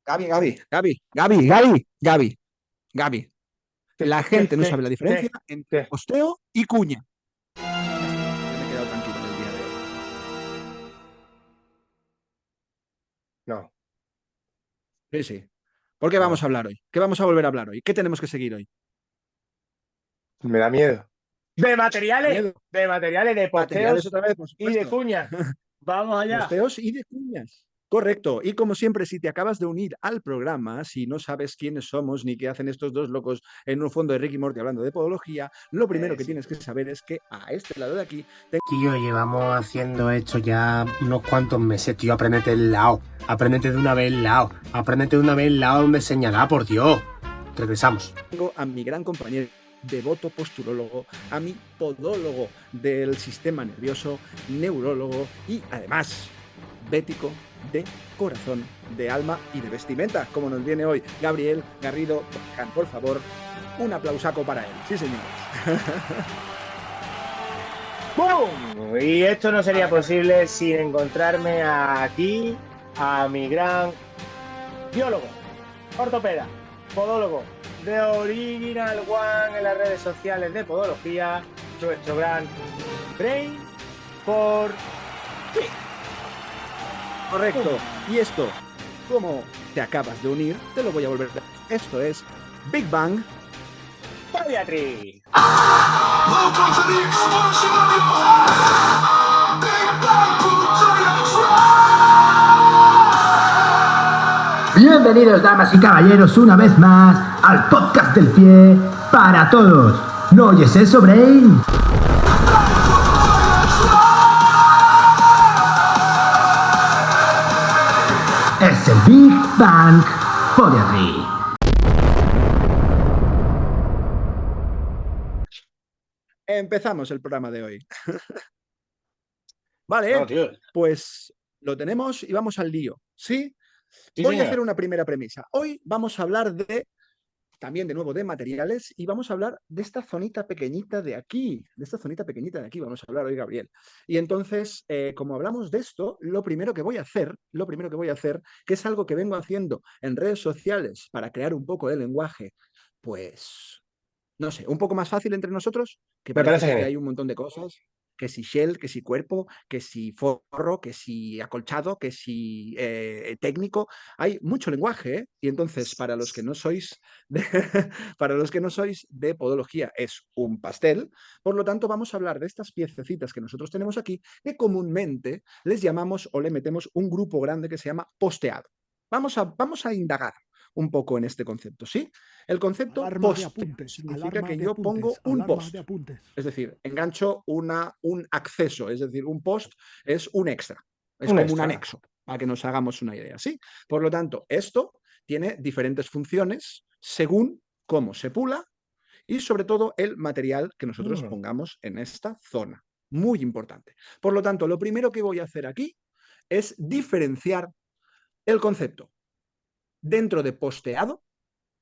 Gaby. ¿Qué, La qué, gente no sabe qué, la diferencia qué, entre qué? posteo y cuña. Ya está, ya me he quedado tranquilo en el día de hoy. No, Sí, sí. ¿Por qué vamos no. a hablar hoy? ¿Qué vamos a volver a hablar hoy? ¿Qué tenemos que seguir hoy? Me da miedo. Miedo. De materiales, de Materiales posteos otra vez, por y de supuesto. cuñas. Vamos allá. Posteos y de cuñas. Correcto. Y como siempre, si te acabas de unir al programa, si no sabes quiénes somos ni qué hacen estos dos locos en un fondo de Ricky Morty hablando de podología, lo primero que Sí. tienes que saber es que a este lado de aquí Tío, llevamos haciendo esto ya unos cuantos meses, tío. Apréndete el lado. Apréndete de una vez el lado. Apréndete de una vez el lado donde señalar, por Dios. Regresamos. tengo a mi gran compañero devoto posturólogo, a mi podólogo del sistema nervioso, neurólogo y además bético de corazón, de alma y de vestimenta, como nos viene hoy Gabriel Garrido. Por favor, un aplausaco para él. Sí, señores. ¡Bum! Y esto no sería posible sin encontrarme aquí a mi gran biólogo, ortopeda, podólogo de Original One en las redes sociales de podología, nuestro gran Brain for Fit. Correcto. Y esto, como te acabas de unir, te lo voy a volver a decir. Esto es Big Bang. Podiatry. Welcome to the explosion of your heart. Big Bang Podiatry. Bienvenidos, damas y caballeros, una vez más al podcast del pie para todos. ¿No oyes eso, Brain? Es el Big Bang Podiatry. Empezamos el programa de hoy. Vale, No, tío. pues lo tenemos y vamos al lío. ¿Sí? Sí, Voy a hacer señor. una primera premisa. Hoy vamos a hablar también de nuevo de materiales y vamos a hablar de esta zonita pequeñita de aquí, vamos a hablar hoy, Gabriel. Y entonces, como hablamos de esto, lo primero que voy a hacer, que es algo que vengo haciendo en redes sociales para crear un poco de lenguaje, pues, no sé, un poco más fácil entre nosotros, que Me parece parece que aquí genial. hay un montón de cosas, que si shell, que si cuerpo, que si forro, que si acolchado, que si técnico, hay mucho lenguaje, ¿eh? Y entonces, para los que no sois de, para los que no sois de podología, es un pastel. Por lo tanto, vamos a hablar de estas piececitas que nosotros tenemos aquí, que comúnmente les llamamos o le metemos un grupo grande que se llama posteado. Vamos a indagar un poco en este concepto, ¿sí? El concepto Alarma de poste apuntes, significa alarma que de yo pongo apuntes, un alarma post, de apuntes. es decir, engancho un acceso, es decir, un post es un extra, es Un como un extra. anexo, para que nos hagamos una idea, ¿sí? Por lo tanto, esto tiene diferentes funciones según cómo se pula y sobre todo el material que nosotros Mm. pongamos en esta zona. Muy importante. Por lo tanto, lo primero que voy a hacer aquí es diferenciar el concepto dentro de posteado,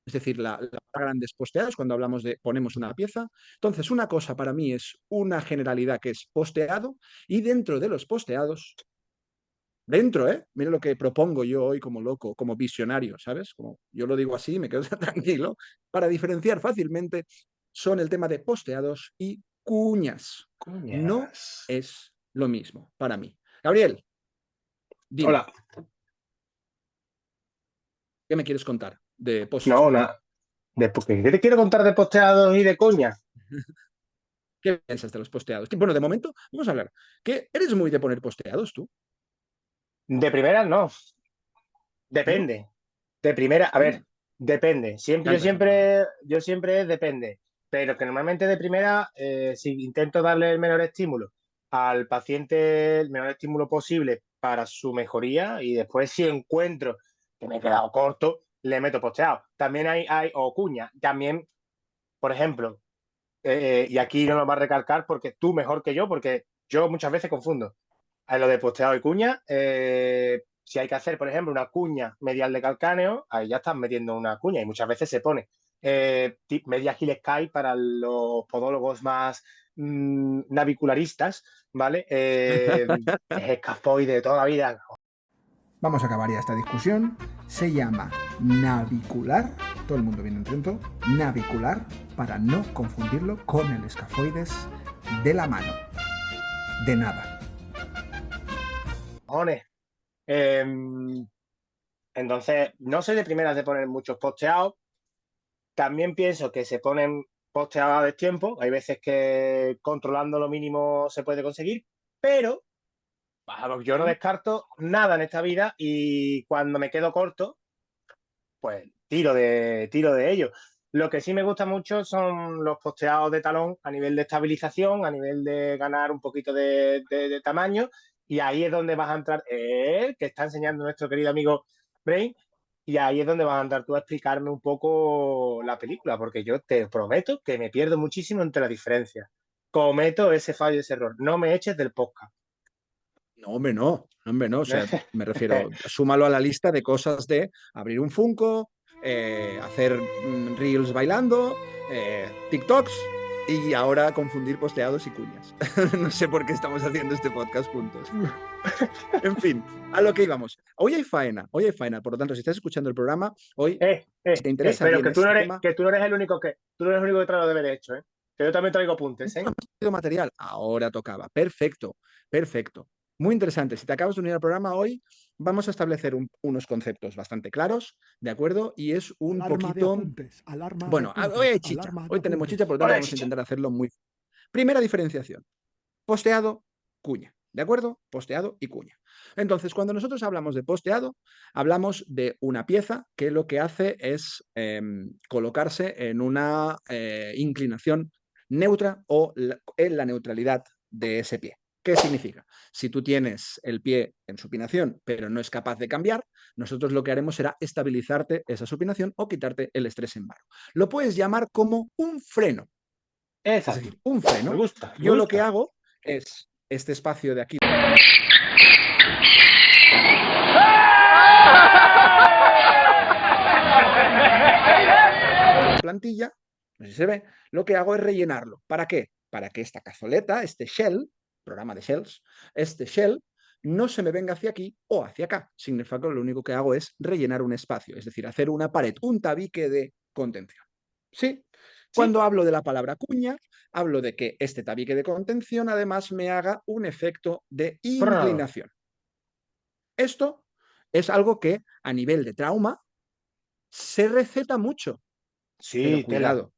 es decir, la grandes posteadas, cuando hablamos de ponemos una pieza. Entonces, una cosa para mí es una generalidad que es posteado, y dentro de los posteados, mira lo que propongo yo hoy como loco, como visionario, ¿sabes? Como yo lo digo así, me quedo tranquilo, para diferenciar fácilmente, son el tema de posteados y cuñas. No Cuñas. es lo mismo para mí. Gabriel, dime, Hola. ¿qué me quieres contar de post? No, nada. ¿Qué te quiero contar de posteados y de cuñas? ¿Qué piensas de los posteados? Bueno, de momento, vamos a hablar. ¿Qué eres muy de poner posteados tú? De primera, no. ¿No? Depende. De primera, a ver, Anda, depende. ya empezamos. Yo siempre depende. Pero que normalmente de primera, si intento darle el menor estímulo al paciente, el menor estímulo posible para su mejoría, y después si encuentro que me he quedado corto, le meto posteado. También o cuña. También, por ejemplo, y aquí no lo va a recalcar porque tú mejor que yo, porque yo muchas veces confundo a lo de posteado y cuña. Si hay que hacer, por ejemplo, una cuña medial de calcáneo, ahí ya estás metiendo una cuña y muchas veces se pone media Hill Sky para los podólogos más navicularistas, ¿vale? Es escafoide de toda la vida. vamos a acabar ya esta discusión. Se llama navicular, todo el mundo bien atento, navicular, para no confundirlo con el escafoides de la mano. De nada. Cojones. Entonces, no soy de primeras de poner muchos posteados. También pienso que se ponen posteados a destiempo. Hay veces que controlando lo mínimo se puede conseguir, pero vamos, yo no descarto nada en esta vida y cuando me quedo corto, pues tiro de ello. Lo que sí me gusta mucho son los posteados de talón a nivel de estabilización, a nivel de ganar un poquito de tamaño, y ahí es donde vas a entrar él, que está enseñando nuestro querido amigo Brain, y ahí es donde vas a entrar tú a explicarme un poco la película, porque yo te prometo que me pierdo muchísimo entre las diferencias. Cometo ese fallo, ese error. No me eches del podcast. No, hombre, no, hombre, no. O sea, me refiero, súmalo a la lista de cosas de abrir un Funko, hacer reels bailando, TikToks y ahora confundir posteados y cuñas. No sé por qué estamos haciendo este podcast juntos. En fin, a lo que íbamos. Hoy hay faena, por lo tanto, si estás escuchando el programa, hoy, si te interesa pero bien que tú no este eres, tema, que tú no eres el único que trae los deberes hecho, ¿eh? Que yo también traigo apuntes, ¿eh? material, ahora tocaba. Perfecto, perfecto. Muy interesante. Si te acabas de unir al programa hoy, vamos a establecer unos conceptos bastante claros, ¿de acuerdo? Y es un Alarma poquito... de apuntes, alarma Bueno, de apuntes, hoy hay chicha. alarma de Hoy tenemos apuntes. chicha, por lo tanto Hola, vamos a chicha. intentar hacerlo muy... Primera diferenciación. Posteado, cuña. ¿De acuerdo? Posteado y cuña. Entonces, cuando nosotros hablamos de posteado, hablamos de una pieza que lo que hace es colocarse en una inclinación neutra o en la neutralidad de ese pie. ¿Qué significa? Si tú tienes el pie en supinación, pero no es capaz de cambiar, nosotros lo que haremos será estabilizarte esa supinación o quitarte el estrés en varo. Lo puedes llamar como un freno. Es Exacto. decir, un freno. Me gusta. Yo lo que hago es este espacio de aquí. Plantilla, no sé si se ve, lo que hago es rellenarlo. ¿Para qué? Para que esta cazoleta, este shell, programa de shells, este shell no se me venga hacia aquí o hacia acá. Significa que lo único que hago es rellenar un espacio, es decir, hacer una pared, un tabique de contención. ¿Sí? Cuando hablo de la palabra cuña, hablo de que este tabique de contención además me haga un efecto de inclinación. Esto es algo que a nivel de trauma se receta mucho. Pero Sí, tela.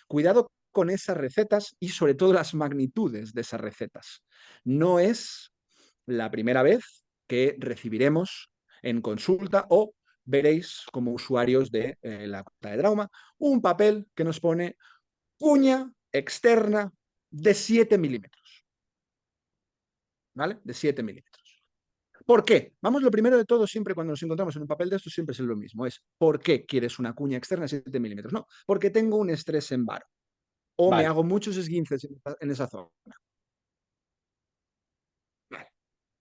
cuidado con esas recetas y sobre todo las magnitudes de esas recetas. No es la primera vez que recibiremos en consulta o veréis como usuarios de la cuenta de trauma un papel que nos pone cuña externa de 7 milímetros. ¿Vale? De 7 milímetros. ¿Por qué? Vamos, lo primero de todo, siempre cuando nos encontramos en un papel de esto, siempre es lo mismo. Es ¿por qué quieres una cuña externa de 7 milímetros? No, porque tengo un estrés en varo. O me Vale. hago muchos esguinces en esa zona. Vale.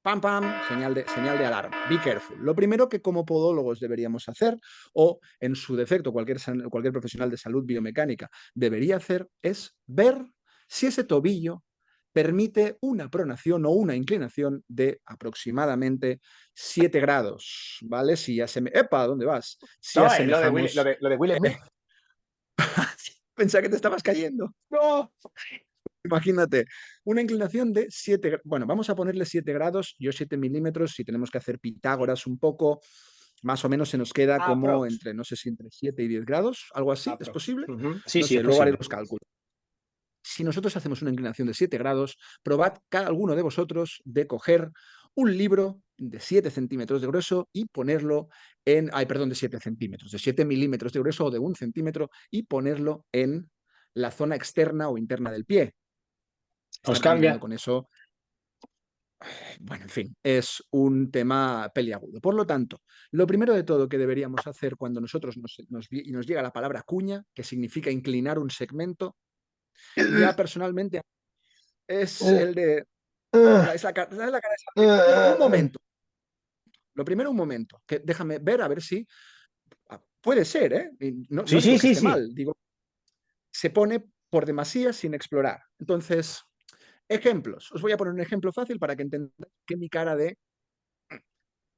Pam, pam, señal de alarma. Be careful. Lo primero que como podólogos deberíamos hacer, o en su defecto cualquier profesional de salud biomecánica debería hacer, es ver si ese tobillo permite una pronación o una inclinación de aproximadamente 7 grados, ¿vale? Si ya se me... ¡Epa! ¿Dónde vas? Si No, es asemejamos... lo de Will Smith. Pensaba que te estabas cayendo. ¡No! Imagínate, una inclinación de 7 bueno, vamos a ponerle 7 grados, yo 7 milímetros, si tenemos que hacer Pitágoras un poco, más o menos se nos queda como Aprox. entre, no sé si entre 7 y 10 grados, algo así, ¿es Aprox. posible? Sí, No sí, sé, es luego haré posible. los cálculos. Si nosotros hacemos una inclinación de 7 grados, probad cada alguno de vosotros de coger un libro de 7 centímetros de grueso y ponerlo en, de 7 centímetros, de 7 milímetros de grueso o de 1 centímetro y ponerlo en la zona externa o interna del pie. Os Están cambia. con eso. Bueno, en fin, es un tema peliagudo. Por lo tanto, lo primero de todo que deberíamos hacer cuando nosotros nos llega la palabra cuña, que significa inclinar un segmento, ya personalmente es el de... Es la cara de... Un momento. Lo primero, un momento. Que déjame ver a ver si... Puede ser, ¿eh? No, Sí, no digo sí, que sí, esté sí. mal, digo, se pone por demasía sin explorar. Entonces, ejemplos. Os voy a poner un ejemplo fácil para que entendáis que mi cara de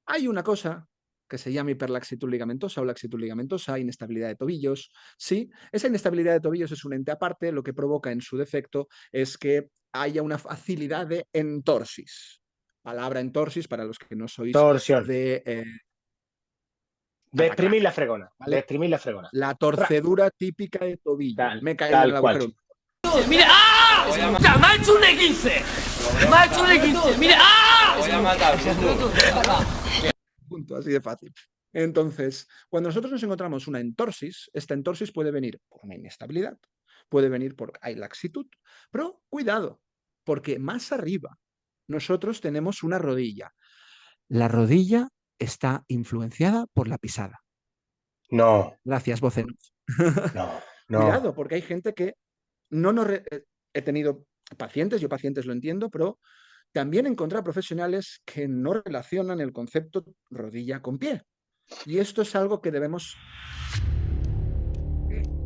Hay una cosa que se llama hiperlaxitud ligamentosa o laxitud ligamentosa, inestabilidad de tobillos. Sí, esa inestabilidad de tobillos es un ente aparte, lo que provoca en su defecto es que haya una facilidad de entorsis. Palabra entorsis, para los que no sois Torsión. de De atacar, exprimir la fregona. ¿vale? De exprimir la fregona. La torcedura típica de tobillo. Me he caído en el Tal cual. agujero. ¡Mire! ¡Ah! O sea, me ha hecho un E15. Me ha hecho un E15. ¡Mire! ¡Ah! Voy a matar. Punto, así de fácil. Entonces, cuando nosotros nos encontramos una entorsis, esta entorsis puede venir por una inestabilidad, puede venir por hay laxitud, pero cuidado, porque más arriba nosotros tenemos una rodilla. La rodilla está influenciada por la pisada. No, Gracias, vocenos. no, no. Cuidado, porque hay gente que no nos... he tenido pacientes, yo pacientes lo entiendo, pero también he encontrado profesionales que no relacionan el concepto rodilla con pie. Y esto es algo que debemos,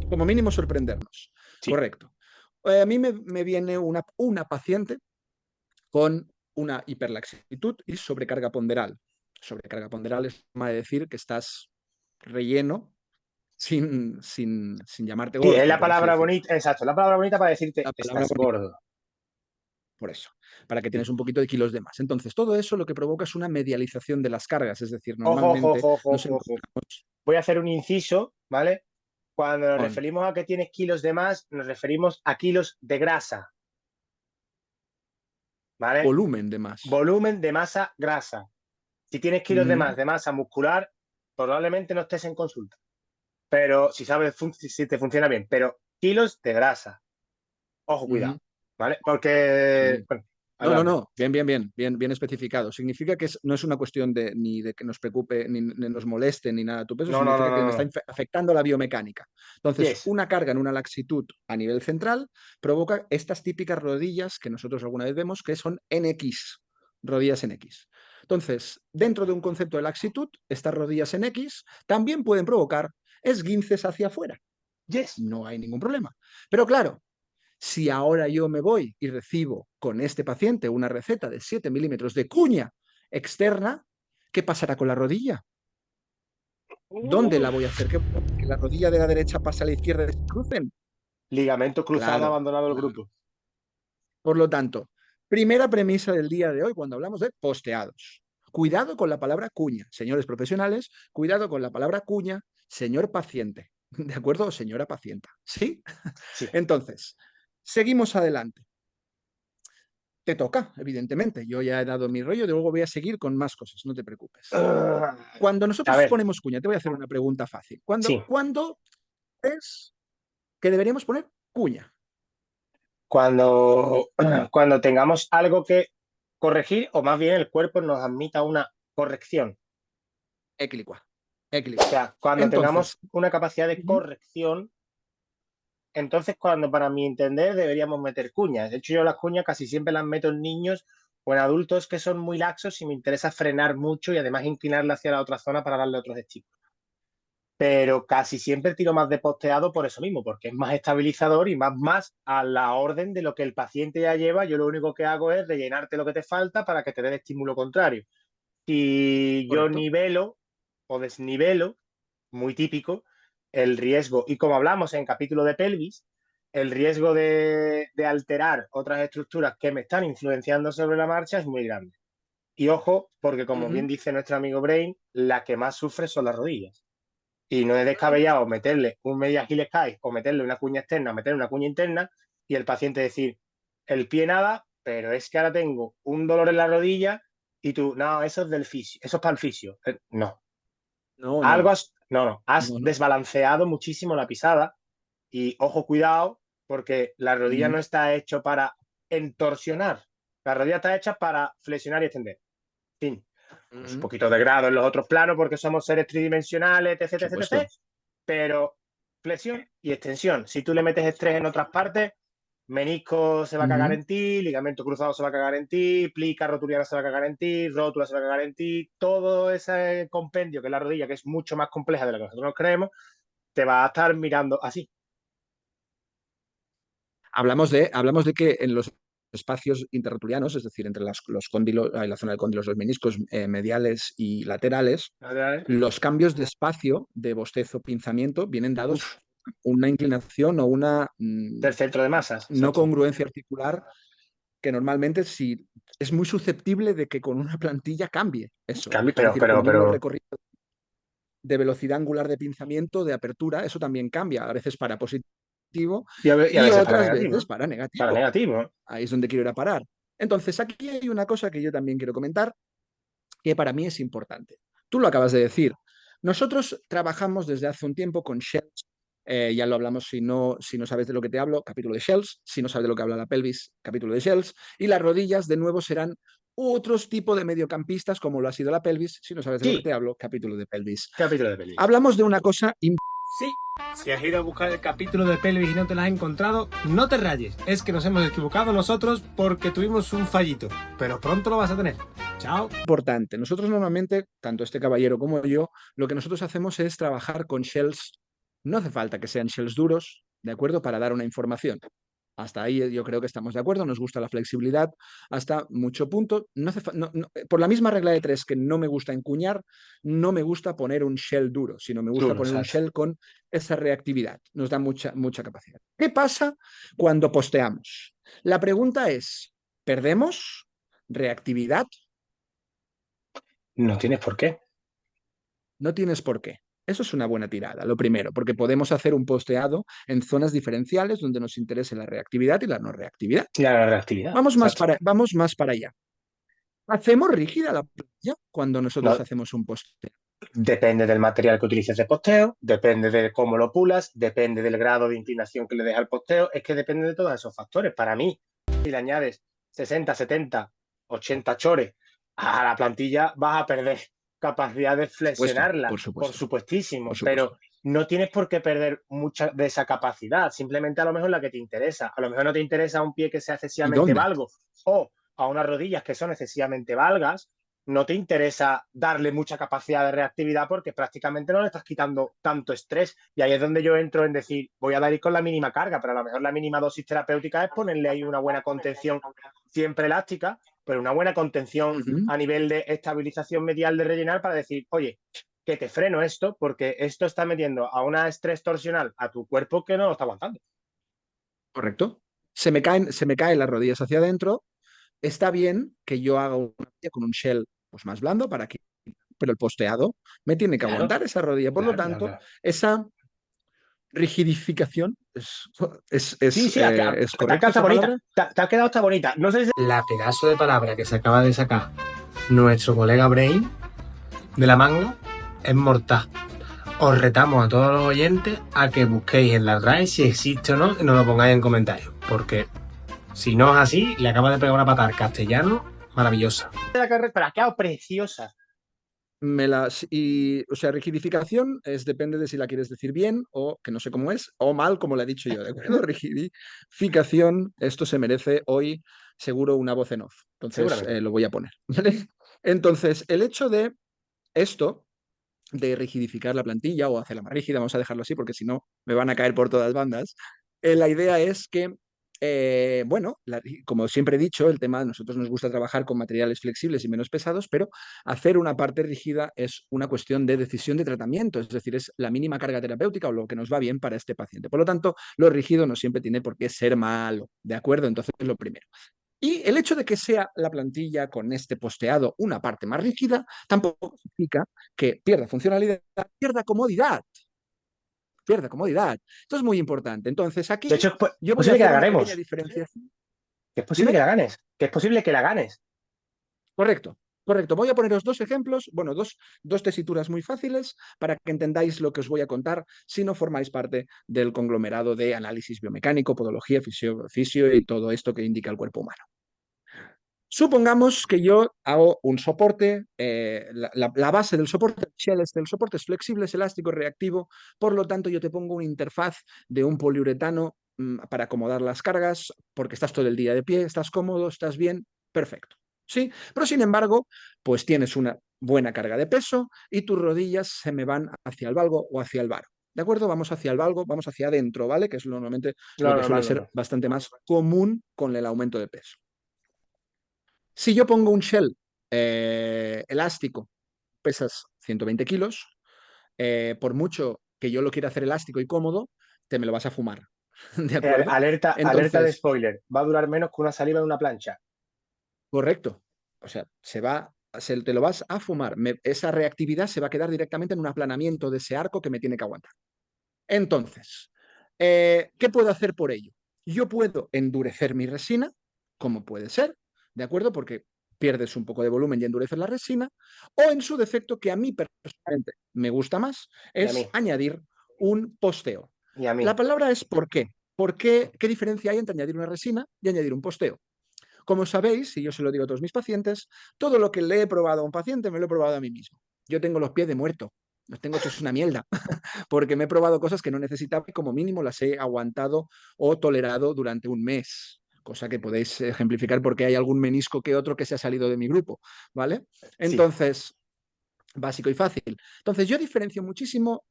como mínimo, sorprendernos. Sí. Correcto. A mí me viene una paciente con una hiperlaxitud y sobrecarga ponderal. Sobrecarga ponderal es forma de decir que estás relleno sin llamarte Sí, gordo. es la por así palabra decirlo. bonita, exacto, la palabra bonita para decirte, La palabra estás bonita. gordo. Por eso, para que tienes un poquito de kilos de más. Entonces, todo eso lo que provoca es una medialización de las cargas, es decir, Ojo, normalmente ojo, ojo, nos ojo, ojo. encontramos Voy a hacer un inciso, ¿vale? Cuando nos con referimos a que tienes kilos de más, nos referimos a kilos de grasa, ¿vale? volumen de más. Volumen de masa grasa. Si tienes kilos de Mm, más de masa muscular, probablemente no estés en consulta. Pero si sabes si te funciona bien, pero kilos de grasa. Ojo, cuidado, ujú, ¿vale? Porque, sí. bueno, No, adelante. bien especificado. Significa que no es una cuestión ni de que nos preocupe, ni nos moleste, ni nada. Tu peso No, no, no, significa que me no, está no. afectando la biomecánica. Entonces, Yes. una carga en una laxitud a nivel central provoca estas típicas rodillas que nosotros alguna vez vemos que son en X, rodillas en X. Entonces, dentro de un concepto de laxitud, estas rodillas en X también pueden provocar esguinces hacia afuera. Yes. No hay ningún problema. Pero claro, si ahora yo me voy y recibo con este paciente una receta de 7 milímetros de cuña externa, ¿qué pasará con la rodilla? ¿Dónde la voy a hacer? ¿Que la rodilla de la derecha pase a la izquierda y se crucen? Ligamento cruzado, Claro, abandonado el claro. grupo. Por lo tanto, primera premisa del día de hoy cuando hablamos de posteados. Cuidado con la palabra cuña, señores profesionales, cuidado con la palabra cuña, señor paciente. ¿De acuerdo? O señora pacienta. ¿Sí? Sí. Entonces, seguimos adelante. Te toca, evidentemente. Yo ya he dado mi rollo, de luego voy a seguir con más cosas, no te preocupes. Cuando A nosotros ver, ponemos cuña, te voy a hacer una pregunta fácil. sí. ¿Cuándo es que deberíamos poner cuña? Cuando tengamos algo que corregir, o más bien el cuerpo nos admita una corrección. Equilicua. O sea, cuando Entonces, tengamos una capacidad de corrección, entonces cuando para mi entender deberíamos meter cuñas. De hecho, yo las cuñas casi siempre las meto en niños o en adultos que son muy laxos y me interesa frenar mucho y además inclinarla hacia la otra zona para darle otros estímulos. Pero casi siempre tiro más de posteado por eso mismo, porque es más estabilizador y más a la orden de lo que el paciente ya lleva. Yo lo único que hago es rellenarte lo que te falta para que te dé el estímulo contrario. Si yo correcto. nivelo o desnivelo, muy típico, el riesgo, y como hablamos en capítulo de pelvis, el riesgo de alterar otras estructuras que me están influenciando sobre la marcha es muy grande. Y ojo, porque como bien dice nuestro amigo Brain, la que más sufre son las rodillas. Y no es descabellado meterle un media Achilles Kai o meterle una cuña externa, meterle una cuña interna y el paciente decir, el pie nada, pero es que ahora tengo un dolor en la rodilla y tú, no, eso es del fisio, eso es para el fisio. No. No, Algo no. has No, no. desbalanceado muchísimo la pisada y ojo, cuidado, porque la rodilla no está hecho para entorsionar. La rodilla está hecha para flexionar y extender. Fin. Pues un poquito de grado en los otros planos porque somos seres tridimensionales, etc, etc, etc. Pero flexión y extensión. Si tú le metes estrés en otras partes, menisco se va a cagar en ti, ligamento cruzado se va a cagar en ti, plica rotuliana se va a cagar en ti, rótula se va a cagar en ti. Todo ese compendio que es la rodilla, que es mucho más compleja de lo que nosotros nos creemos, te va a estar mirando así. Hablamos de que en los espacios interrotulianos, es decir, entre los cóndilos, la zona del cóndilos, los meniscos mediales y laterales, los cambios de espacio de bostezo, pinzamiento, vienen dados una inclinación o una Del centro de masas. no exacto. congruencia articular que normalmente sí es muy susceptible de que con una plantilla cambie eso. Cambie, Es decir, con el mismo pero recorrido de velocidad angular de pinzamiento, de apertura, eso también cambia, a veces para positivo y a veces para otras negativo. veces para negativo. Para negativo. Ahí es donde quiero ir a parar. Entonces, aquí hay una cosa que yo también quiero comentar, que para mí es importante. Tú lo acabas de decir. Nosotros trabajamos desde hace un tiempo con shells. Ya lo hablamos, si no sabes de lo que te hablo, capítulo de shells. Si no sabes de lo que habla la pelvis, capítulo de shells. Y las rodillas, de nuevo, serán otros tipos de mediocampistas, como lo ha sido la pelvis. Si no sabes de lo que te hablo, capítulo de pelvis. Capítulo de pelvis. Hablamos de una cosa Sí, si has ido a buscar el capítulo de pelvis y no te lo has encontrado, no te rayes. Es que nos hemos equivocado nosotros porque tuvimos un fallito. Pero pronto lo vas a tener. Chao. importante. Nosotros normalmente, tanto este caballero como yo, lo que nosotros hacemos es trabajar con shells. No hace falta que sean shells duros, ¿de acuerdo? Para dar una información. Hasta ahí yo creo que estamos de acuerdo, nos gusta la flexibilidad hasta mucho punto. Por la misma regla de 3 que no me gusta encuñar, no me gusta poner un shell duro, sino me gusta poner un shell con esa reactividad. Nos da mucha capacidad. ¿Qué pasa cuando posteamos? La pregunta es, ¿perdemos reactividad? No tienes por qué. No tienes por qué. Eso es una buena tirada, lo primero, porque podemos hacer un posteado en zonas diferenciales donde nos interese la reactividad y la no reactividad. Y la reactividad. Vamos más para allá. ¿Hacemos rígida la plantilla cuando nosotros hacemos un posteo? Depende del material que utilices de posteo, depende de cómo lo pulas, depende del grado de inclinación que le des al posteo, es que depende de todos esos factores. Para mí, si le añades 60, 70, 80 chores a la plantilla, vas a perder capacidad de flexionarla, por supuestísimo, pero no tienes por qué perder mucha de esa capacidad, simplemente a lo mejor la que te interesa. A lo mejor no te interesa un pie que sea excesivamente valgo o a unas rodillas que son excesivamente valgas, no te interesa darle mucha capacidad de reactividad porque prácticamente no le estás quitando tanto estrés. Y ahí es donde yo entro en decir, voy a dar ir con la mínima carga, pero a lo mejor la mínima dosis terapéutica es ponerle ahí una buena contención siempre elástica, pero una buena contención a nivel de estabilización medial de rellenar para decir, oye, que te freno esto porque esto está metiendo a una estrés torsional a tu cuerpo que no lo está aguantando. Correcto. Se me caen las rodillas hacia adentro. Está bien que yo haga una rodilla con un shell pues, más blando para que, pero el posteado me tiene que aguantar esa rodilla. Por lo tanto, esa rigidificación es correcta. Te ha quedado hasta bonita. No sé si... La pedazo de palabra que se acaba de sacar nuestro colega Brain de la manga es mortal. Os retamos a todos los oyentes a que busquéis en la RAE si existe o no y nos lo pongáis en comentarios. Porque si no es así, le acaba de pegar una patada al castellano maravillosa. Pero ha quedado preciosa. Rigidificación depende de si la quieres decir bien o que no sé cómo es, o mal como la he dicho yo, ¿de acuerdo? Rigidificación, esto se merece hoy seguro una voz en off. Entonces lo voy a poner, ¿vale? Entonces, el hecho de esto, de rigidificar la plantilla o hacerla más rígida, vamos a dejarlo así porque si no me van a caer por todas bandas, la idea es que como siempre he dicho, el tema, a nosotros nos gusta trabajar con materiales flexibles y menos pesados, pero hacer una parte rígida es una cuestión de decisión de tratamiento, es decir, es la mínima carga terapéutica o lo que nos va bien para este paciente. Por lo tanto, lo rígido no siempre tiene por qué ser malo, ¿de acuerdo? Entonces, lo primero. Y el hecho de que sea la plantilla con este posteado una parte más rígida tampoco significa que pierda funcionalidad, pierda comodidad. Esto es muy importante. Entonces, aquí de hecho, yo voy a hacer una pequeña diferenciación. Que es posible que la ganes. Que es posible que la ganes. Correcto. Voy a poneros dos ejemplos, dos tesituras muy fáciles para que entendáis lo que os voy a contar si no formáis parte del conglomerado de análisis biomecánico, podología, fisio y todo esto que indica el cuerpo humano. Supongamos que yo hago un soporte, la base del soporte, el shell del soporte es flexible, es elástico, es reactivo, por lo tanto yo te pongo una interfaz de un poliuretano para acomodar las cargas, porque estás todo el día de pie, estás cómodo, estás bien, perfecto. ¿Sí? Pero sin embargo, pues tienes una buena carga de peso y tus rodillas se me van hacia el valgo o hacia el varo. ¿De acuerdo? Vamos hacia el valgo, vamos hacia adentro, ¿vale? Que es normalmente lo que suele ser bastante más común con el aumento de peso. Si yo pongo un shell elástico, pesas 120 kilos, por mucho que yo lo quiera hacer elástico y cómodo, te me lo vas a fumar. ¿De acuerdo? Alerta de Entonces, spoiler. Va a durar menos que una saliva en una plancha. correcto. O sea, te lo vas a fumar. Esa reactividad se va a quedar directamente en un aplanamiento de ese arco que me tiene que aguantar. Entonces, ¿qué puedo hacer por ello? Yo puedo endurecer mi resina, como puede ser, ¿de acuerdo? Porque pierdes un poco de volumen y endureces la resina, o en su defecto, que a mí personalmente me gusta más, Y a es mí. añadir un posteo. Y a mí. La palabra es ¿por qué? ¿Qué diferencia hay entre añadir una resina y añadir un posteo? Como sabéis, y yo se lo digo a todos mis pacientes, todo lo que le he probado a un paciente me lo he probado a mí mismo. Yo tengo los pies de muerto, los tengo hechos una mierda, porque me he probado cosas que no necesitaba y como mínimo las he aguantado o tolerado durante un mes, cosa que podéis ejemplificar porque hay algún menisco que otro que se ha salido de mi grupo, ¿vale? Sí, Entonces, básico y fácil. Entonces, yo diferencio muchísimo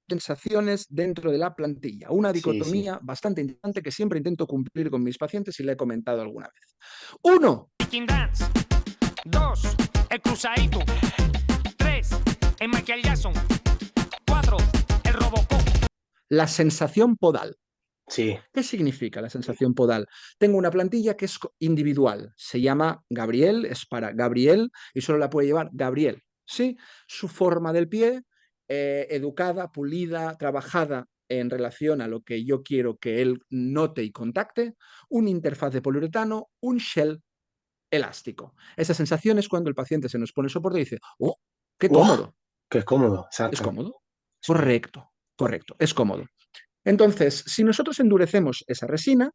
sensaciones dentro de la plantilla. Una sí, sí. dicotomía bastante interesante que siempre intento cumplir con mis pacientes y le he comentado alguna vez. Uno, King Dance. 2. El cruzadito. 3. El Michael Jackson. 4. El Robocop. la sensación podal. Sí. ¿Qué significa la sensación podal? Tengo una plantilla que es individual, se llama Gabriel, es para Gabriel y solo la puede llevar Gabriel. ¿Sí? Su forma del pie, educada, pulida, trabajada en relación a lo que yo quiero que él note y contacte, una interfaz de poliuretano, un shell elástico. Esa sensación es cuando el paciente se nos pone soporte y dice, oh, qué ¡Oh! cómodo. ¡Qué cómodo! ¿Es Exacto. cómodo? Sí. Correcto, correcto, es cómodo. Entonces, si nosotros endurecemos esa resina,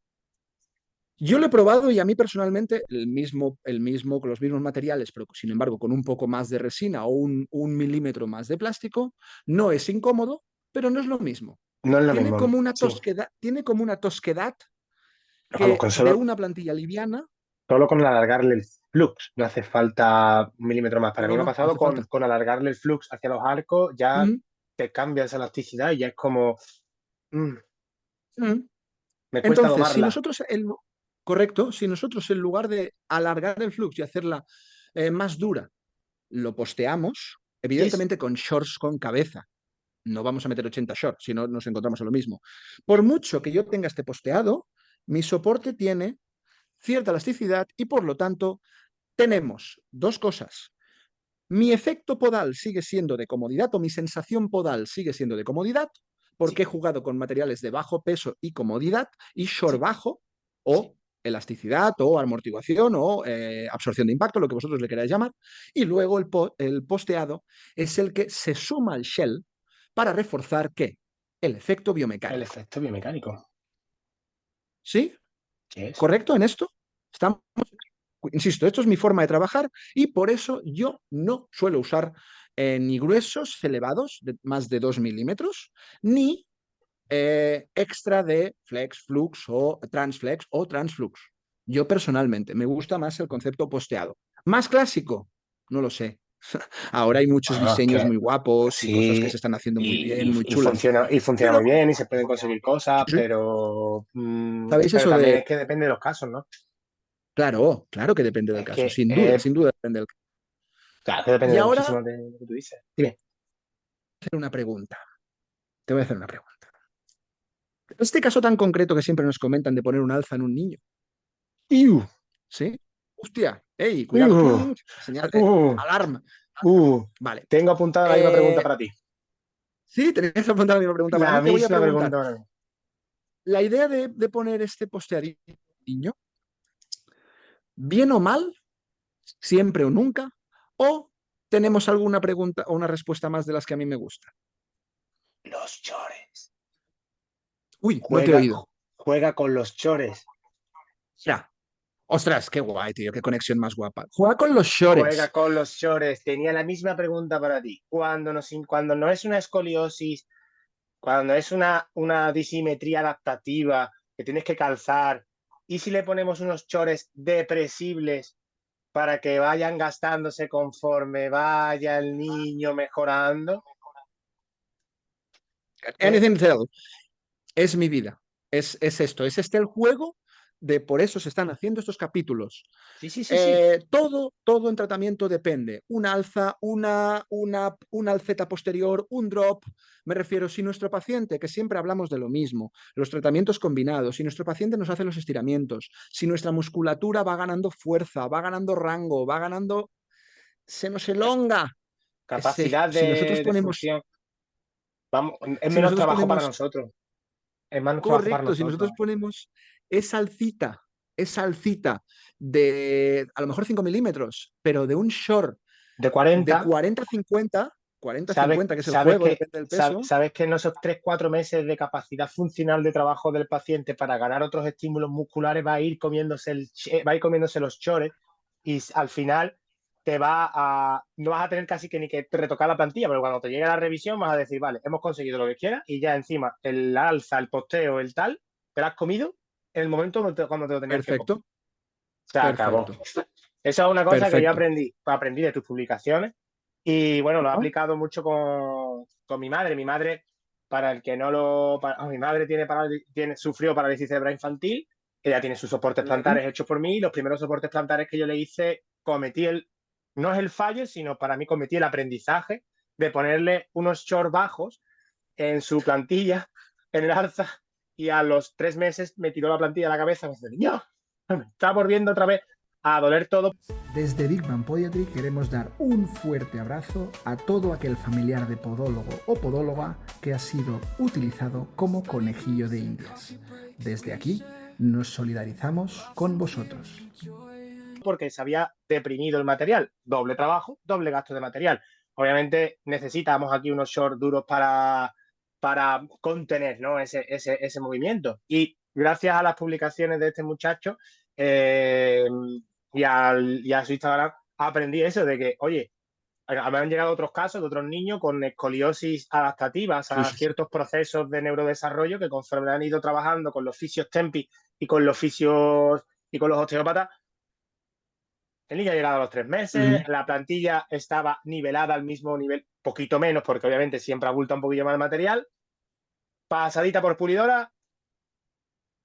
yo lo he probado y a mí personalmente con los mismos materiales, pero sin embargo con un poco más de resina o un milímetro más de plástico, no es incómodo, pero no es lo mismo. No es lo Tiene mismo. como una Sí. tosquedad Vamos, que de una plantilla liviana, solo con alargarle el flux. No hace falta un milímetro más. Para no, mí no, me ha no, no pasado hace falta. con alargarle el flux hacia los arcos, ya Mm, te cambia esa elasticidad y ya es como. mm, mm. me cuesta Entonces, domarla. correcto, si nosotros en lugar de alargar el flux y hacerla más dura, lo posteamos, Es, evidentemente con shorts con cabeza. No vamos a meter 80 shorts, si no nos encontramos a lo mismo. Por mucho que yo tenga este posteado, mi soporte tiene cierta elasticidad y por lo tanto tenemos dos cosas. Mi efecto podal sigue siendo de comodidad o mi sensación podal sigue siendo de comodidad sí, porque he jugado con materiales de bajo peso y comodidad y short sí, bajo sí. o elasticidad o amortiguación o absorción de impacto, lo que vosotros le queráis llamar. Y luego el posteado es el que se suma al shell para reforzar ¿qué? El efecto El biomecánico. efecto biomecánico. ¿Sí? ¿Qué es? ¿Correcto en esto? ¿Estamos? Insisto, esto es mi forma de trabajar y por eso yo no suelo usar ni gruesos elevados de más de 2 milímetros, ni extra de flex, flux o transflex o transflux. Yo personalmente me gusta más el concepto posteado. ¿Más clásico? No lo sé. Ahora hay muchos Bueno, es diseños que muy guapos y cosas que sí, se están haciendo muy bien, muy y chulas. funciona Pero, muy bien y se pueden conseguir cosas, sí, ¿sabéis pero eso también de? es que depende de los casos, ¿no? Claro, claro que depende del Es caso, que, sin duda depende del caso. claro, que depende Y de ahora, muchísimo de lo que tú dices. Dime. hacer una pregunta. Te voy a hacer una pregunta. Este caso tan concreto que siempre nos comentan de poner un alza en un niño. Iu, ¿Sí? Hostia, ¡ey! Cuidado. iu, Señal, uh, alarma. uh. Vale. Tengo apuntada la misma pregunta Eh, para ti. sí, tenéis apuntada la misma pregunta para La mí. Te voy a misma preguntar. pregunta para mí. La idea de poner este posteadito en un niño, ¿bien o mal? ¿Siempre o nunca? ¿O tenemos alguna pregunta o una respuesta más de las que a mí me gusta? Los chores. Uy, no te he Juega, oído. juega con los chores. Ya. Ostras, qué guay, tío. Qué conexión más guapa. Juega con los Juega shorts. con los chores. Tenía la misma pregunta para ti. Cuando no es una escoliosis, cuando es una disimetría adaptativa que tienes que calzar, ¿y si le ponemos unos chores depresibles para que vayan gastándose conforme vaya el niño mejorando? ¿Eh? Anything else. Es mi vida. Es esto. Es este el juego por eso se están haciendo estos capítulos. Sí, sí, sí, sí. Todo en tratamiento depende. Un alza, una alceta posterior, un drop. Me refiero, si nuestro paciente, que siempre hablamos de lo mismo, los tratamientos combinados, si nuestro paciente nos hace los estiramientos, si nuestra musculatura va ganando fuerza, va ganando rango, va ganando, se nos elonga. Capacidad Si nosotros de ponemos, función. Vamos, es si menos nosotros trabajo para ponemos, nosotros. Es menos trabajo para correcto, si nosotros. nosotros ponemos esa alcita de a lo mejor 5 milímetros, pero de un short De de 40, 40-50, sabes, 40-50, que es el sabes juego, que, depende del peso. sabes que en esos 3-4 meses de capacidad funcional de trabajo del paciente para ganar otros estímulos musculares va a ir va a ir comiéndose los chores y al final no vas a tener casi que ni que retocar la plantilla, pero cuando te llegue la revisión vas a decir, vale, hemos conseguido lo que quieras y ya encima el alza, el posteo, el tal, te lo has comido en el momento cuando te lo tenías que comer. Perfecto, Se acabó. perfecto, Eso es una cosa que yo perfecto. aprendí de tus publicaciones y bueno, lo he Ajá. aplicado mucho con mi madre. Mi madre, para el que no lo... mi madre sufrió parálisis cerebral infantil, ella tiene sus soportes Ujú. plantares hechos por mí. Los primeros soportes plantares que yo le hice, no es el fallo, sino para mí cometí el aprendizaje de ponerle unos shorts bajos en su plantilla, en el alza, y a los 3 meses me tiró la plantilla a la cabeza y me dice, niño, me está volviendo otra vez a doler todo. Desde Big Bang Podiatry queremos dar un fuerte abrazo a todo aquel familiar de podólogo o podóloga que ha sido utilizado como conejillo de indias. Desde aquí nos solidarizamos con vosotros. Porque se había deprimido el material. Doble trabajo, doble gasto de material. Obviamente necesitamos aquí unos shorts duros para contener, ¿no? ese movimiento. Y gracias a las publicaciones de este muchacho y a su Instagram aprendí eso de que, oye, me han llegado otros casos de otros niños con escoliosis adaptativas Sí, a sí, sí. ciertos procesos de neurodesarrollo que conforme han ido trabajando con los fisios tempi y con los fisios y con los osteópatas, el niño ha llegado a los 3 meses, Ujú. la plantilla estaba nivelada al mismo nivel, poquito menos, porque obviamente siempre abulta un poquillo más el material. Pasadita por pulidora,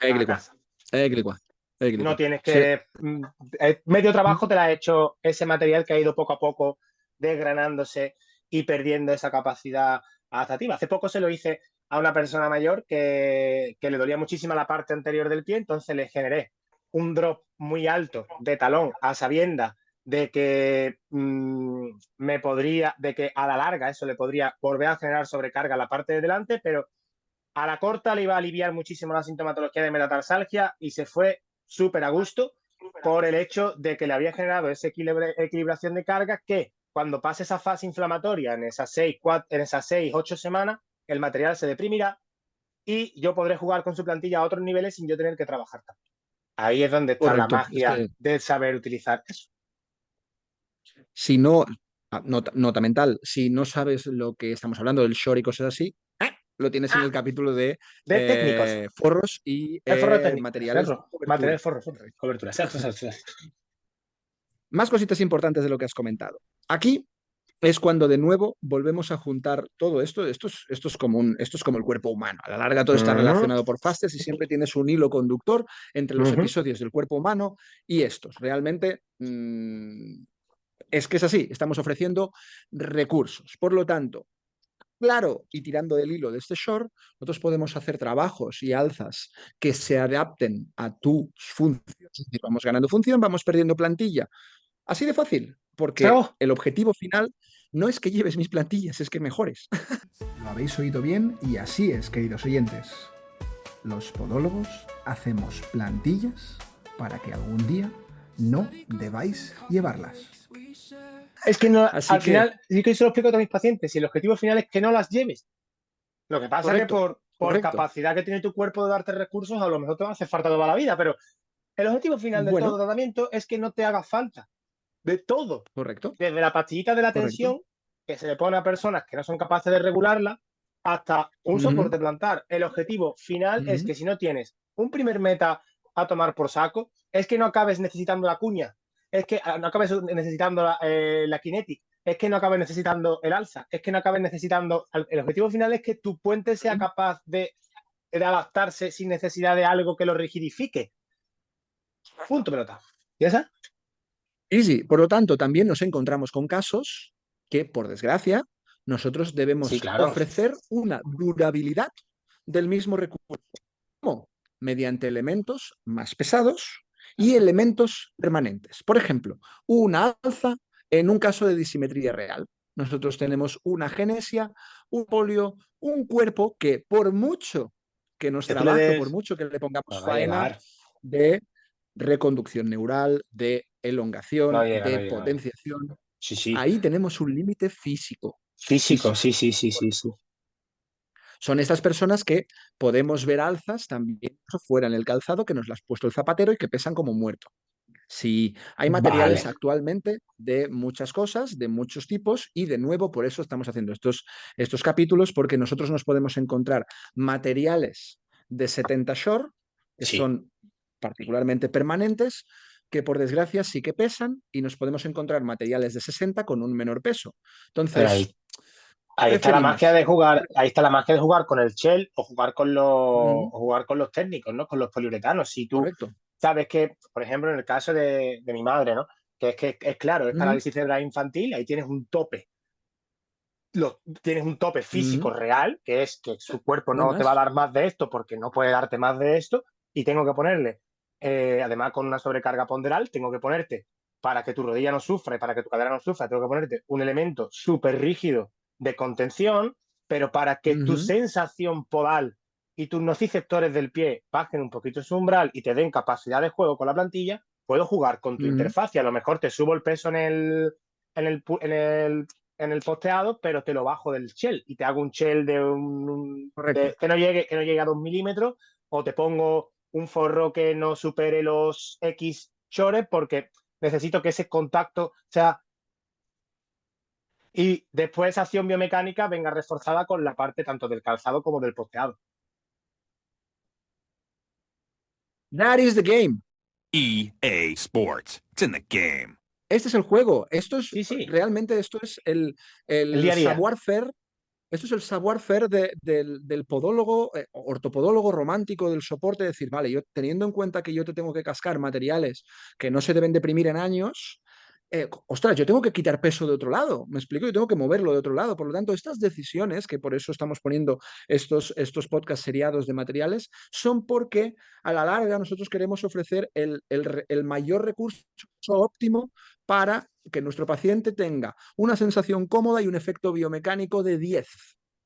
a Eclicua, casa. eclicua, No eclicua. tienes Sí. que. Medio trabajo te la ha hecho ese material que ha ido poco a poco desgranándose y perdiendo esa capacidad adaptativa. Hace poco se lo hice a una persona mayor que le dolía muchísimo la parte anterior del pie, entonces le generé un drop muy alto de talón a sabiendas de que de que a la larga eso le podría volver a generar sobrecarga a la parte de delante, pero a la corta le iba a aliviar muchísimo la sintomatología de metatarsalgia y se fue súper a gusto por el hecho de que le había generado esa equilibración de carga que cuando pase esa fase inflamatoria en esas 6-8 semanas, el material se deprimirá y yo podré jugar con su plantilla a otros niveles sin yo tener que trabajar tanto. Ahí es donde está la Correcto. Es magia que de saber utilizar eso. si no, nota mental, si no sabes lo que estamos hablando del short y cosas así, lo tienes en el capítulo de De técnicos. forros y El forro técnico. materiales de Material cobertura. forro. Cobertura. Exacto. Más cositas importantes de lo que has comentado. Aquí es cuando de nuevo volvemos a juntar todo esto. Esto es como el cuerpo humano. A la larga todo está relacionado por fases y siempre tienes un hilo conductor entre los episodios del cuerpo humano y estos. Realmente es que es así. Estamos ofreciendo recursos. Por lo tanto, claro, y tirando del hilo de este short, nosotros podemos hacer trabajos y alzas que se adapten a tus funciones. Es decir, vamos ganando función, vamos perdiendo plantilla. Así de fácil, porque ¿Sabes? el objetivo final no es que lleves mis plantillas, es que mejores. Lo habéis oído bien y así es, queridos oyentes. Los podólogos hacemos plantillas para que algún día no debáis llevarlas. Es que no, Así al que, final, sí que se lo explico a todos mis pacientes, y el objetivo final es que no las lleves. Lo que pasa es que por correcto. capacidad que tiene tu cuerpo de darte recursos, a lo mejor te va a hacer falta toda la vida, pero el objetivo final de todo Bueno, tratamiento es que no te haga falta. De todo. correcto, Desde la pastillita de la correcto. tensión, que se le pone a personas que no son capaces de regularla, hasta un Ujú, soporte plantar. El objetivo final es ujú. que si no tienes un primer meta a tomar por saco, es que no acabes necesitando la cuña, es que no acabes necesitando la kinetic, es que no acabes necesitando el alza, es que no acabes necesitando... El objetivo final es que tu puente sea capaz de adaptarse sin necesidad de algo que lo rigidifique. Punto pelota. ¿Ya está? Easy. Por lo tanto, también nos encontramos con casos que, por desgracia, nosotros Sí, debemos claro. ofrecer una durabilidad del mismo recurso. ¿Cómo? Mediante elementos más pesados y elementos permanentes. Por ejemplo, una alza en un caso de disimetría real. Nosotros tenemos una genesia, un polio, un cuerpo que por mucho que nos Que tú le trabaje, por des, mucho que le pongamos no va a faena llegar. de reconducción neural, de No elongación, llega, no de llega, no llega. potenciación, Sí, sí. ahí tenemos un límite físico. Físico, Físico. sí, sí, sí, sí, sí. Son estas personas que podemos ver alzas también fuera en el calzado que nos las ha puesto el zapatero y que pesan como muerto. Sí, hay materiales Vale. actualmente de muchas cosas, de muchos tipos, y de nuevo por eso estamos haciendo estos capítulos, porque nosotros nos podemos encontrar materiales de 70 short, que Sí. son particularmente permanentes, que por desgracia sí que pesan, y nos podemos encontrar materiales de 60 con un menor peso. Pero Entonces, ahí está la magia preferimos. de jugar, ahí está la magia de jugar con el shell o jugar con Ujú, los técnicos, ¿no? Con los poliuretanos. Si tú correcto. sabes que, por ejemplo, en el caso de mi madre, ¿no? Que es claro, es Ujú, parálisis cerebral infantil, ahí tienes un tope. Tienes un tope ujú, físico real, que es que su cuerpo no no te va a más. dar más de esto porque no puede darte más de esto, y tengo que ponerle, además con una sobrecarga ponderal, tengo que ponerte, para que tu rodilla no sufra y para que tu cadera no sufra, tengo que ponerte un elemento súper rígido de contención, pero para que tu Ujú, sensación podal y tus nociceptores del pie bajen un poquito su umbral y te den capacidad de juego con la plantilla, puedo jugar con tu ujú, interfaz y a lo mejor te subo el peso en el, en el en el posteado, pero te lo bajo del shell y te hago un shell correcto. que no llegue a 2 milímetros, o te pongo un forro que no supere los X shores porque necesito que ese contacto, o sea, y después esa acción biomecánica venga reforzada con la parte tanto del calzado como del posteado. That is the game. EA Sports. It's in the game. Este es el juego. Esto es Sí, sí, realmente esto es el el día a día. savoir-faire. Esto es el savoir-faire del podólogo, ortopodólogo romántico del soporte, decir, vale, yo teniendo en cuenta que yo te tengo que cascar materiales que no se deben deprimir en años, ostras, yo tengo que quitar peso de otro lado, me explico, yo tengo que moverlo de otro lado. Por lo tanto, estas decisiones, que por eso estamos poniendo estos podcasts seriados de materiales, son porque a la larga nosotros queremos ofrecer el mayor recurso óptimo para que nuestro paciente tenga una sensación cómoda y un efecto biomecánico de 10.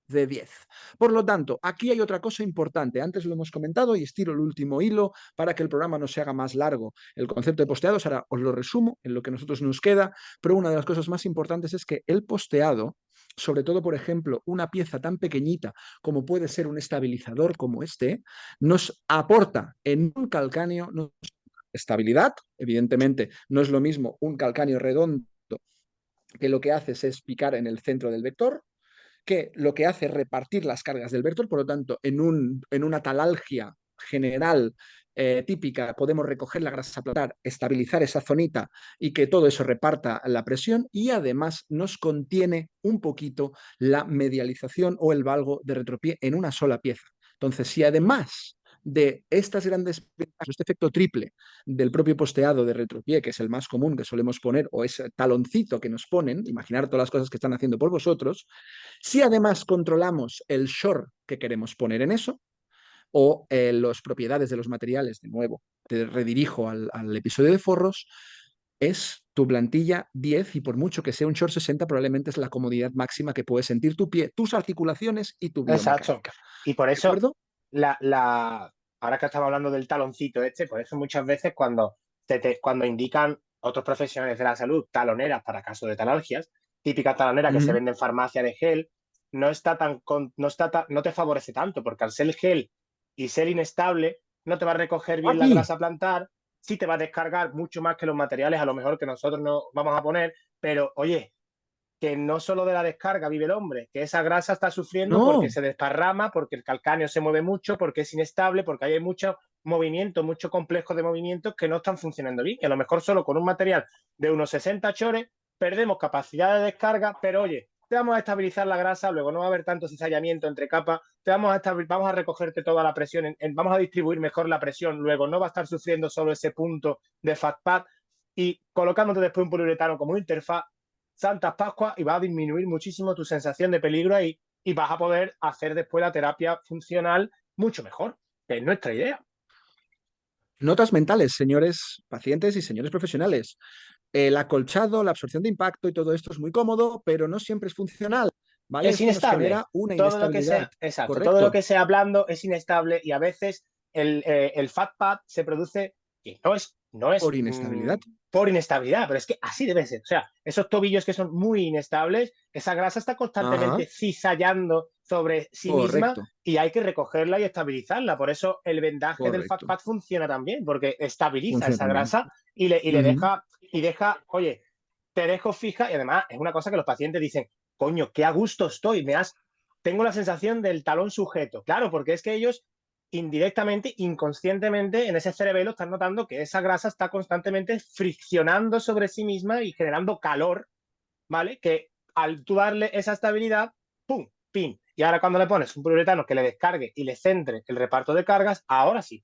De 10. Por lo tanto, aquí hay otra cosa importante. Antes lo hemos comentado y estiro el último hilo para que el programa no se haga más largo. El concepto de posteados, ahora os lo resumo en lo que a nosotros nos queda, pero una de las cosas más importantes es que el posteado, sobre todo, por ejemplo, una pieza tan pequeñita como puede ser un estabilizador como este, nos aporta en un calcáneo estabilidad. Evidentemente, no es lo mismo un calcáneo redondo que lo que hace es picar en el centro del vector, que lo que hace es repartir las cargas del vector. Por lo tanto, en una talalgia general típica podemos recoger la grasa plantar, estabilizar esa zonita y que todo eso reparta la presión, y además nos contiene un poquito la medialización o el valgo de retropié en una sola pieza. Entonces, si además de estas grandes ventajas, este efecto triple del propio posteado de retropié, que es el más común que solemos poner, o ese taloncito que nos ponen, imaginar todas las cosas que están haciendo por vosotros, si además controlamos el short que queremos poner en eso, o las propiedades de los materiales, de nuevo, te redirijo al episodio de forros, es tu plantilla 10, y por mucho que sea un short 60, probablemente es la comodidad máxima que puedes sentir tu pie, tus articulaciones y tu Exacto. biomecánica. Y por ¿De eso, acuerdo? ahora que estamos hablando del taloncito por eso muchas veces cuando indican otros profesionales de la salud taloneras para casos de talalgias, típicas taloneras que se Uh -huh. venden en farmacia de gel, no te favorece tanto, porque al ser gel y ser inestable, no te va a recoger bien la Aquí, grasa plantar, sí te va a descargar mucho más que los materiales a lo mejor que nosotros no vamos a poner, pero oye, que no solo de la descarga vive el hombre, que esa grasa está sufriendo porque no, se desparrama, porque el calcáneo se mueve mucho, porque es inestable, porque hay mucho movimiento, mucho complejo de movimientos que no están funcionando bien. Y a lo mejor solo con un material de unos 60 chores perdemos capacidad de descarga, pero oye, te vamos a estabilizar la grasa, luego no va a haber tanto cizallamiento entre capas, vamos a recogerte toda la presión, vamos a distribuir mejor la presión, luego no va a estar sufriendo solo ese punto de fat pad y colocándote después un poliuretano como interfaz, Santas Pascuas, y va a disminuir muchísimo tu sensación de peligro ahí y vas a poder hacer después la terapia funcional mucho mejor, que es nuestra idea. Notas mentales, señores pacientes y señores profesionales. El acolchado, la absorción de impacto y todo esto es muy cómodo, pero no siempre es funcional, ¿vale? Es inestable. Genera una todo inestabilidad. Todo lo que sea blando es inestable y a veces el fat pad se produce y no es Por inestabilidad. Por inestabilidad, pero es que así debe ser. O sea, esos tobillos que son muy inestables, esa grasa está constantemente cizallando sobre sí misma y hay que recogerla y estabilizarla. Por eso el vendaje del fat pad funciona también, porque estabiliza esa grasa y le deja, oye, te dejo fija, y además es una cosa que los pacientes dicen, coño, qué a gusto estoy, tengo la sensación del talón sujeto. Claro, porque es que ellos indirectamente, inconscientemente, en ese cerebelo están notando que esa grasa está constantemente friccionando sobre sí misma y generando calor, ¿vale? Que al tú darle esa estabilidad, ¡pum! ¡Pim! Y ahora cuando le pones un poliuretano que le descargue y le centre el reparto de cargas, ahora sí.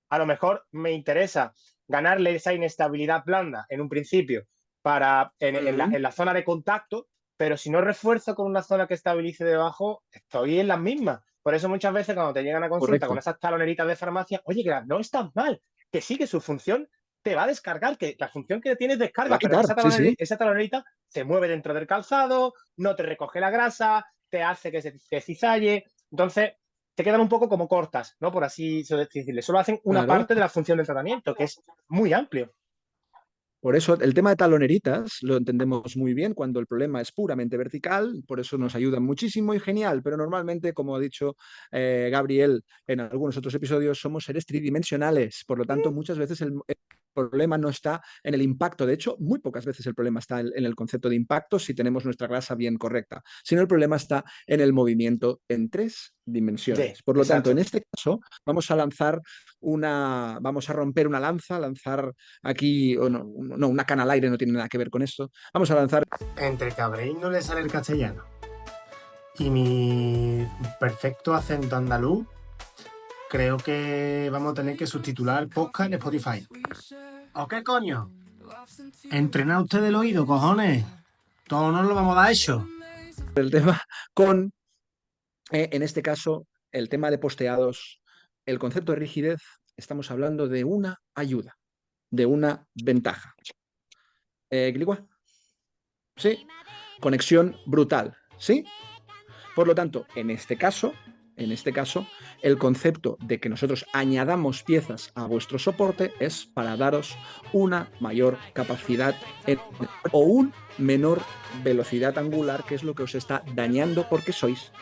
A lo mejor me interesa ganarle esa inestabilidad blanda en un principio en la zona de contacto, pero si no refuerzo con una zona que estabilice debajo, estoy en las mismas. Por eso muchas veces cuando te llegan a consulta con esas taloneritas de farmacia, oye, que no estás mal, que sigue su función, te va a descargar, que la función que tienes descarga, pero esa talonerita se mueve dentro del calzado, no te recoge la grasa, te hace que se cizalle, entonces te quedan un poco como cortas, ¿no? Por así decirle. Solo hacen una parte de la función del tratamiento, que es muy amplio. Por eso el tema de taloneritas lo entendemos muy bien cuando el problema es puramente vertical, por eso nos ayudan muchísimo y genial, pero normalmente, como ha dicho Gabriel en algunos otros episodios, somos seres tridimensionales, por lo tanto muchas veces el problema no está en el impacto, de hecho muy pocas veces el problema está en el concepto de impacto si tenemos nuestra grasa bien correcta, sino el problema está en el movimiento en 3 dimensiones. Por lo tanto, en este caso vamos a romper una lanza, lanzar aquí, una cana al aire no tiene nada que ver con esto. Vamos a lanzar... Entre que a Brain no le sale el castellano y mi perfecto acento andaluz, creo que vamos a tener que subtitular el podcast en Spotify. ¿O qué coño? Entrenad usted el oído, cojones. Todo nos lo vamos a dar hecho. El tema con, en este caso, el tema de posteados, el concepto de rigidez, estamos hablando de una ayuda, de una ventaja. ¿Gligua? ¿Sí? Conexión brutal, ¿sí? Por lo tanto, en este caso, el concepto de que nosotros añadamos piezas a vuestro soporte es para daros una mayor capacidad o un menor velocidad angular, que es lo que os está dañando porque sois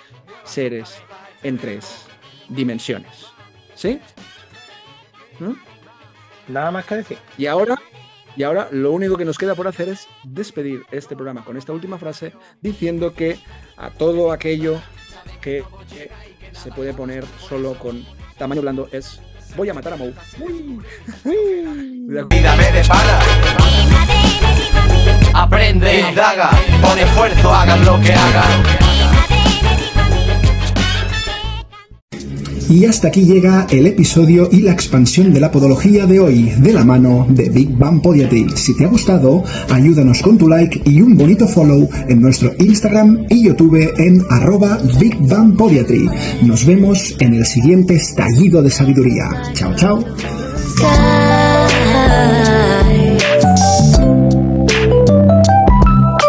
seres en 3 dimensiones. ¿Sí? Nada más que decir. Y ahora lo único que nos queda por hacer es despedir este programa con esta última frase diciendo que a todo aquello que se puede poner solo con tamaño blando es voy a matar a Mou. Vida me depara. Aprende, indaga, pon esfuerzo, hagan lo que hagan. Y hasta aquí llega el episodio y la expansión de la podología de hoy, de la mano de Big Bang Podiatry. Si te ha gustado, ayúdanos con tu like y un bonito follow en nuestro Instagram y YouTube en @BigBangPodiatry. Nos vemos en el siguiente estallido de sabiduría. Chao, chao.